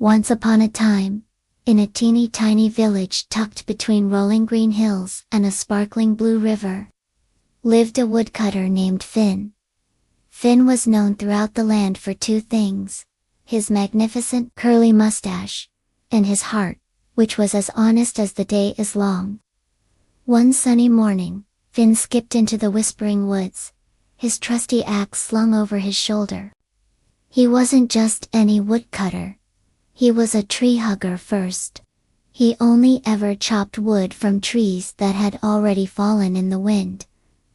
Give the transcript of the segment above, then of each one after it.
Once upon a time, in a teeny tiny village tucked between rolling green hills and a sparkling blue river, lived a woodcutter named Finn. Finn was known throughout the land for two things: his magnificent curly mustache, and his heart, which was as honest as the day is long. One sunny morning, Finn skipped into the whispering woods, his trusty axe slung over his shoulder. He wasn't just any woodcutter. He was a tree hugger first. He only ever chopped wood from trees that had already fallen in the wind.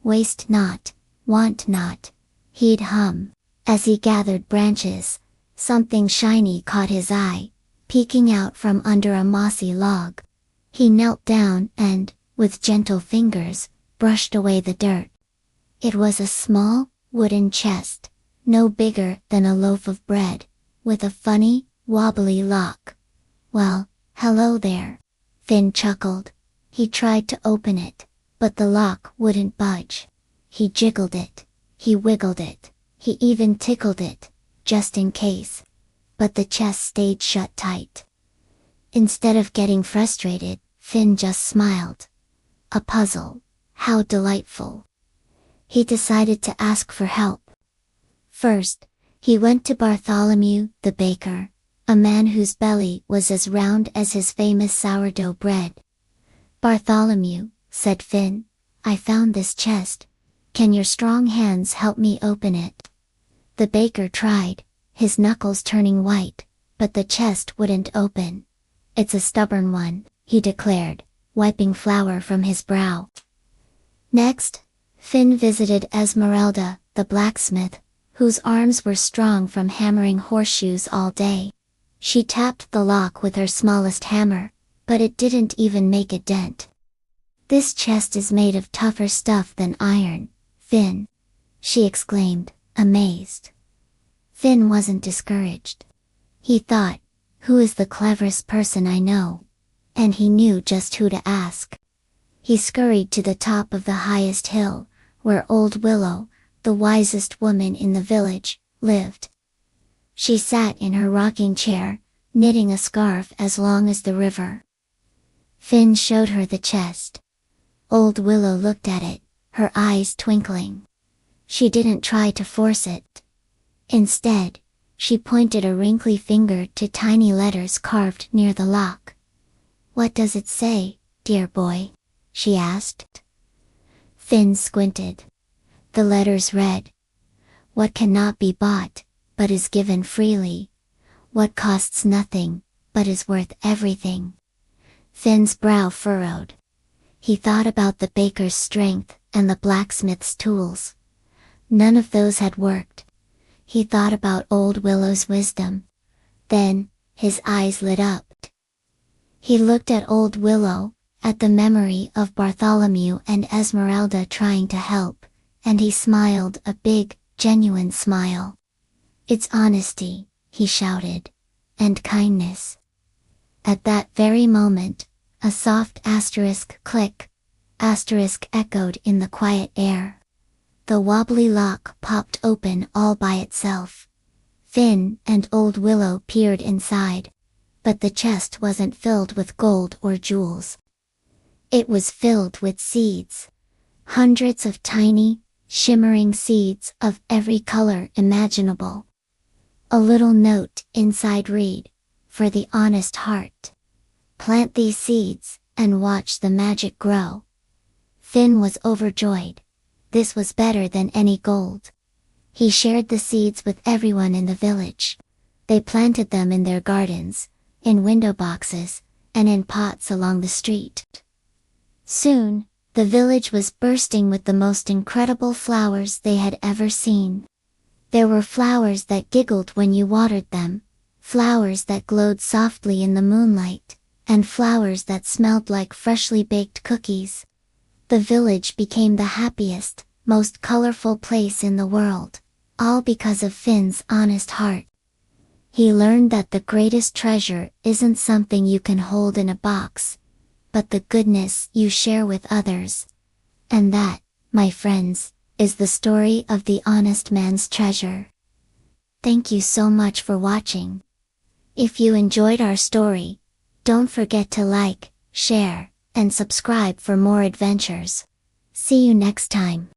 Waste not, want not, he'd hum. As he gathered branches, something shiny caught his eye, peeking out from under a mossy log. He knelt down and, with gentle fingers, brushed away the dirt. It was a small, wooden chest, no bigger than a loaf of bread, with a funny, wobbly lock. "Well, hello there," Finn chuckled. He tried to open it, but the lock wouldn't budge. He jiggled it, he wiggled it, he even tickled it, just in case. But the chest stayed shut tight. Instead of getting frustrated, Finn just smiled. A puzzle. How delightful. He decided to ask for help. First, he went to Bartholomew, the baker, a man whose belly was as round as his famous sourdough bread. "Bartholomew," said Finn, "I found this chest. Can your strong hands help me open it?" The baker tried, his knuckles turning white, but the chest wouldn't open. "It's a stubborn one," he declared, wiping flour from his brow. Next, Finn visited Esmeralda, the blacksmith, whose arms were strong from hammering horseshoes all day. She tapped the lock with her smallest hammer, but it didn't even make a dent. "This chest is made of tougher stuff than iron, Finn," she exclaimed, amazed. Finn wasn't discouraged. He thought, "Who is the cleverest person I know?" And he knew just who to ask. He scurried to the top of the highest hill, where Old Willow, the wisest woman in the village, lived. She sat in her rocking chair, knitting a scarf as long as the river. Finn showed her the chest. Old Willow looked at it, her eyes twinkling. She didn't try to force it. Instead, she pointed a wrinkly finger to tiny letters carved near the lock. "What does it say, dear boy?" she asked. Finn squinted. The letters read, "What cannot be bought, but is given freely. What costs nothing, but is worth everything." Finn's brow furrowed. He thought about the baker's strength and the blacksmith's tools. None of those had worked. He thought about Old Willow's wisdom. Then, his eyes lit up. He looked at Old Willow, at the memory of Bartholomew and Esmeralda trying to help, and he smiled a big, genuine smile. "It's honesty," he shouted, "and kindness." At that very moment, a soft click echoed in the quiet air. The wobbly lock popped open all by itself. Finn and Old Willow peered inside, but the chest wasn't filled with gold or jewels. It was filled with seeds. Hundreds of tiny, shimmering seeds of every color imaginable. A little note inside read, "For the honest heart. Plant these seeds, and watch the magic grow." Finn was overjoyed. This was better than any gold. He shared the seeds with everyone in the village. They planted them in their gardens, in window boxes, and in pots along the street. Soon, the village was bursting with the most incredible flowers they had ever seen. There were flowers that giggled when you watered them, flowers that glowed softly in the moonlight, and flowers that smelled like freshly baked cookies. The village became the happiest, most colorful place in the world, all because of Finn's honest heart. He learned that the greatest treasure isn't something you can hold in a box, but the goodness you share with others. And that, my friends, is the story of the honest man's treasure. Thank you so much for watching. If you enjoyed our story, don't forget to like, share, and subscribe for more adventures. See you next time.